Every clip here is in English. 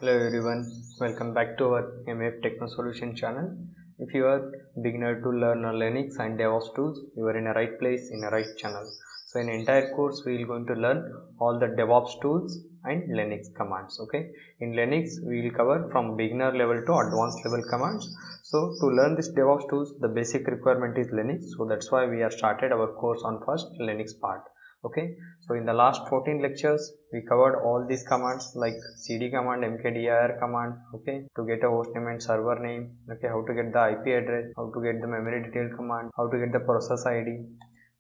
Hello everyone, welcome back to our MAVEN Techno Solution channel. If you are beginner to learn Linux and DevOps tools, you are in a right place, in a right channel. So in entire course, we are going to learn all the DevOps tools and Linux commands. Okay, in Linux we will cover from beginner level to advanced level commands. So to learn this DevOps tools, the basic requirement is Linux. So that's why we have started our course on first Linux part. Okay, so in the last 14 lectures we covered all these commands like cd command, mkdir command, okay, to get a host name and server name, okay, how to get the IP address, how to get the memory detail command, how to get the process ID,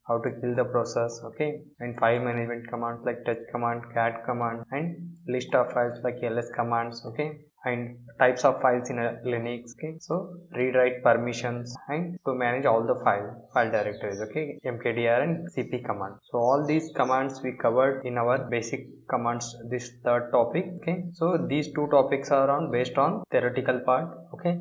how to kill the process, okay, and file management commands like touch command, cat command, and list of files like ls commands, okay, and types of files in a Linux, okay, so read write permissions and to manage all the file directories, okay, mkdir and cp command. So all these commands we covered in our basic commands, this third topic, okay. So these two topics are on based on theoretical part, okay.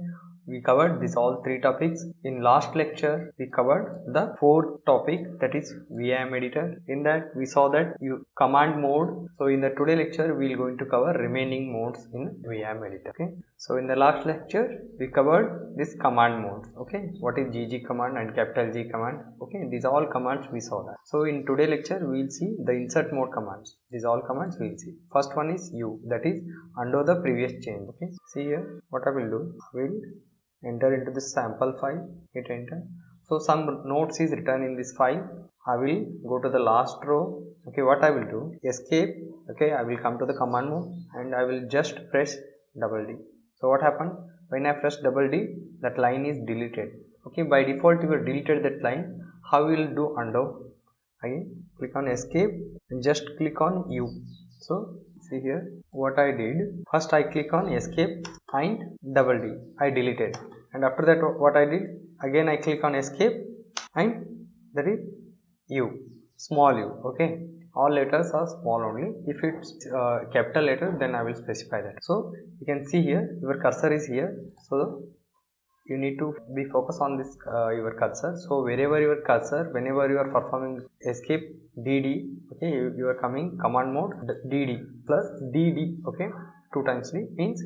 We covered this all three topics. In last lecture we covered the fourth topic, that is VIM editor. In that we saw that you command mode. So in the today lecture we are going to cover remaining modes in VIM editor, okay. So in the last lecture we covered this command modes, okay, what is gg command and capital G command, okay, these all commands we saw that. So in today lecture we will see the insert mode commands. These all commands we will see. First one is u, that is undo the previous change, okay. See here what I will do, I will enter into this sample file, hit enter. So some notes is written in this file. I will go to the last row, okay. What I will do, escape, okay, I will come to the command mode and I will just press double D. So what happened, when I press double D, that line is deleted, okay. By default you have deleted that line. How will you do undo? Again click on escape and just click on U. So see here what I did, first I click on escape and double D, I deleted, and after that what I did, again I click on escape and that is U, small u, okay. All letters are small only. If it's capital letter, then I will specify that. So you can see here your cursor is here, so you need to be focused on this your cursor. So wherever your cursor, whenever you are performing escape dd, okay, you are coming command mode dd plus dd, okay, 2 times d means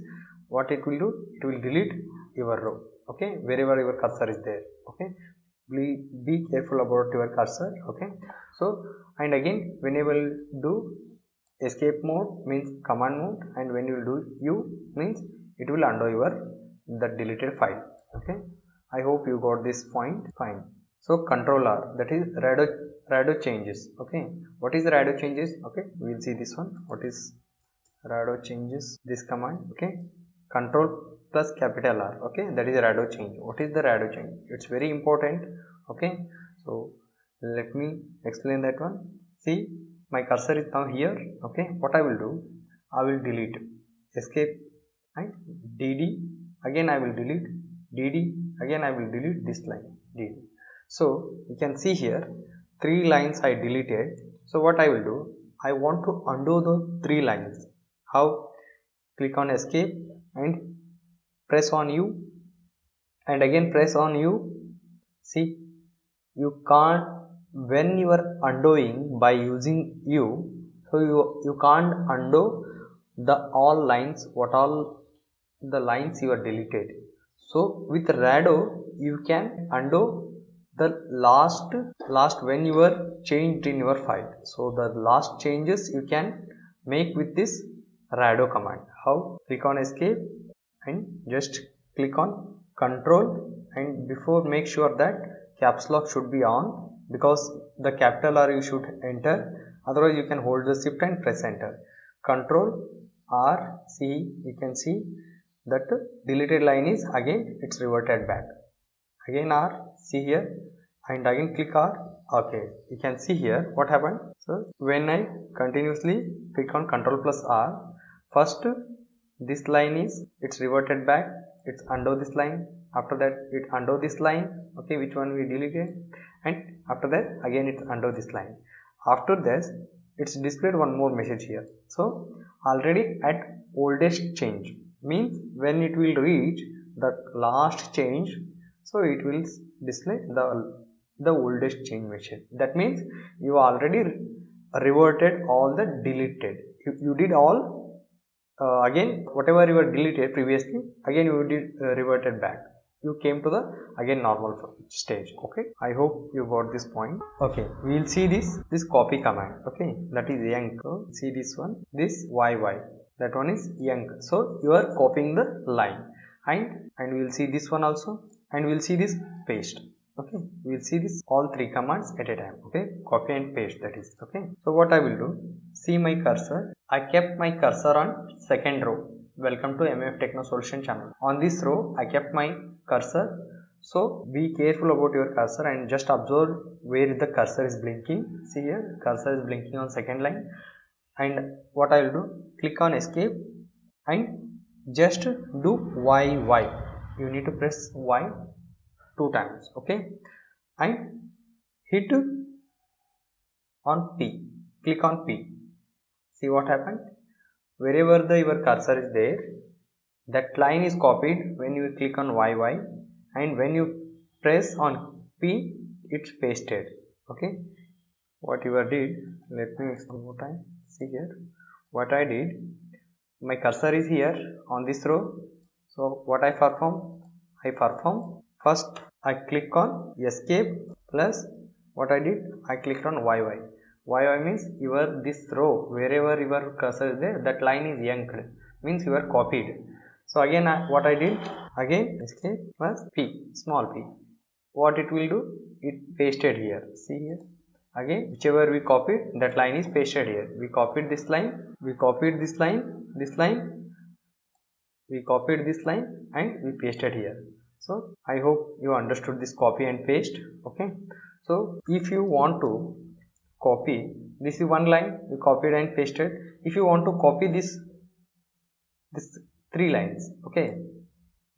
what it will do, it will delete your row, okay, wherever your cursor is there, okay. Be careful about your cursor, okay. So and again whenever you do escape mode means command mode, and when you do u means it will undo your the deleted file, okay. I hope you got this point, fine. So control R, that is rado changes, okay. What is rado changes, okay, we will see this one. What is rado changes, this command, okay, control plus capital R, okay, that is rado change. What is the rado change? It's very important, okay. So let me explain that one. See, my cursor is now here, okay. What I will do, I will delete escape and dd, again I will delete dd, again I will delete this line dd. So you can see here 3 lines I deleted. So what I will do, I want to undo the 3 lines. How? Click on escape and press on u and again press on u. See, you can't, when you are undoing by using u, so you can't undo the all lines, what all the lines you are deleted. So with rado you can undo the last when you were changed in your file. So the last changes you can make with this rado command. How? Click on escape and just click on control, and before make sure that caps lock should be on, because the capital R you should enter, otherwise you can hold the shift and press enter. Control R, see, you can see that deleted line is again it's reverted back. Again R, see here, and again click R, okay. You can see here what happened. So when I continuously click on control plus R, first this line is it's reverted back, it's undo this line, after that it undo this line, okay, which one we deleted, and after that again it undo this line. After this it's displayed one more message here. So already at oldest change means when it will reach the last change, so it will display the oldest change message. That means you already reverted all the deleted, you did all again whatever you were deleted previously, again you did reverted back. You came to the again normal stage. Okay, I hope you got this point. Okay, we will see this copy command. Okay, that is yank. So see this one, this yy, that one is yank. So you are copying the line, and we will see this one also, and we will see this paste. Okay, we will see this all three commands at a time. Okay, copy and paste, that is. Okay, so what I will do, see my cursor, I kept my cursor on second row. Welcome to MAVEN Techno Solution channel. On this row I kept my cursor. So be careful about your cursor and just observe where the cursor is blinking. See here, cursor is blinking on second line. And what I will do, click on escape and just do y. You need to press y 2 times. Okay, and hit on P. Click on P. See what happened. Wherever your cursor is there, that line is copied when you click on YY, and when you press on P, it's pasted. Okay, what you did, let me explain one more time. See here, what I did, my cursor is here on this row. So what I perform, first I click on escape plus what I did, I clicked on YY. YY means this row, wherever your cursor is there, that line is yanked, means you are copied. So again what I did, again escape plus P, small p. What it will do, it pasted here. See here, again whichever we copied, that line is pasted here. We copied this line, we copied this line, we copied this line, and we pasted here. So I hope you understood this copy and paste. Okay, so if you want to copy, this is one line, you copied and pasted. If you want to copy this 3 lines, okay,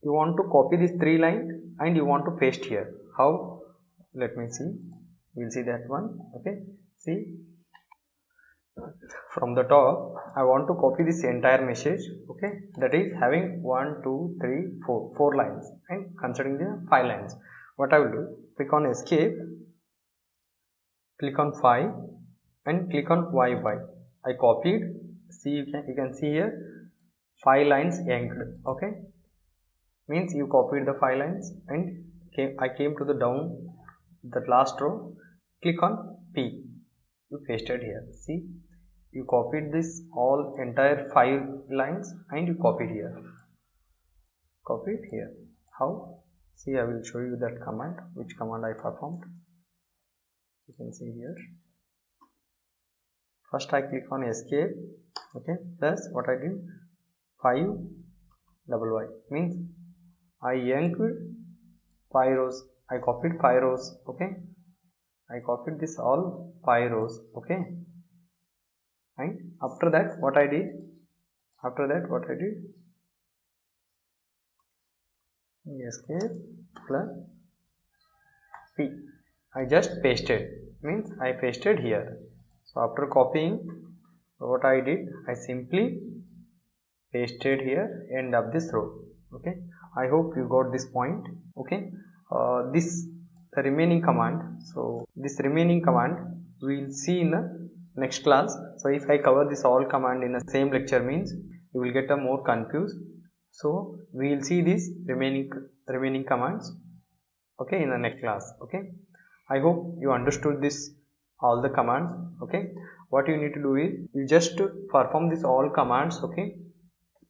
you want to copy this 3 lines and you want to paste here. How? Let me see. We'll see that one. Okay, see, from the top I want to copy this entire message. Okay, that is having 1 2 3 4 lines, and considering the 5 lines, what I will do, click on escape, click on 5 and click on YY. I copied. See, you can see here 5 lines yanked. Okay, means you copied the 5 lines, and I came to the down, the last row, click on P, you pasted here. See, you copied this all entire 5 lines and you copied here. How? See, I will show you that command, which command I performed. You can see here. First I click on escape. Okay, plus what I did, 5 double y, means I yanked 5 rows. I copied 5 rows. Okay, I copied this all 5 rows. Okay, and after that what I did, escape plus P, I just pasted, means I pasted here. So after copying, what I did, I simply pasted here end of this row. Okay, I hope you got this point. Okay, the remaining command. So this remaining command we will see in the next class. So if I cover this all command in the same lecture, means you will get more confused. So we will see these remaining commands, okay, in the next class. Okay, I hope you understood this all the commands. Okay, what you need to do is you just perform this all commands. Okay,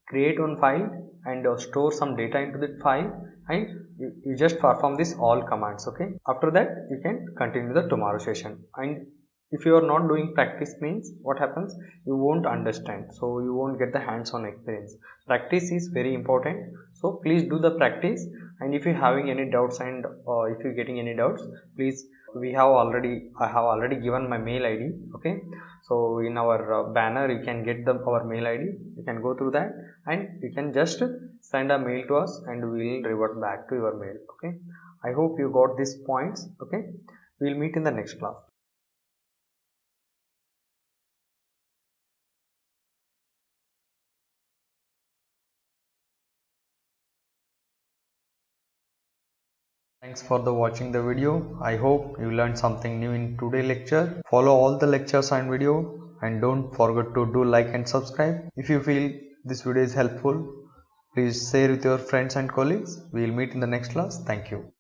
create one file and store some data into that file, and you just perform this all commands. Okay, after that you can continue the tomorrow session. And if you are not doing practice, means what happens, you won't understand, so you won't get the hands-on experience. Practice is very important, so please do the practice. And if you having any doubts, and if you getting any doubts, please, I have already given my mail ID. Okay, so in our banner you can get our mail ID. You can go through that and you can just send a mail to us and we will revert back to your mail. Okay, I hope you got these points. Okay, we will meet in the next class. Thanks for watching the video. I hope you learned something new in today's lecture. Follow all the lectures and video, and don't forget to do like and subscribe. If you feel this video is helpful, please share with your friends and colleagues. We will meet in the next class. Thank you.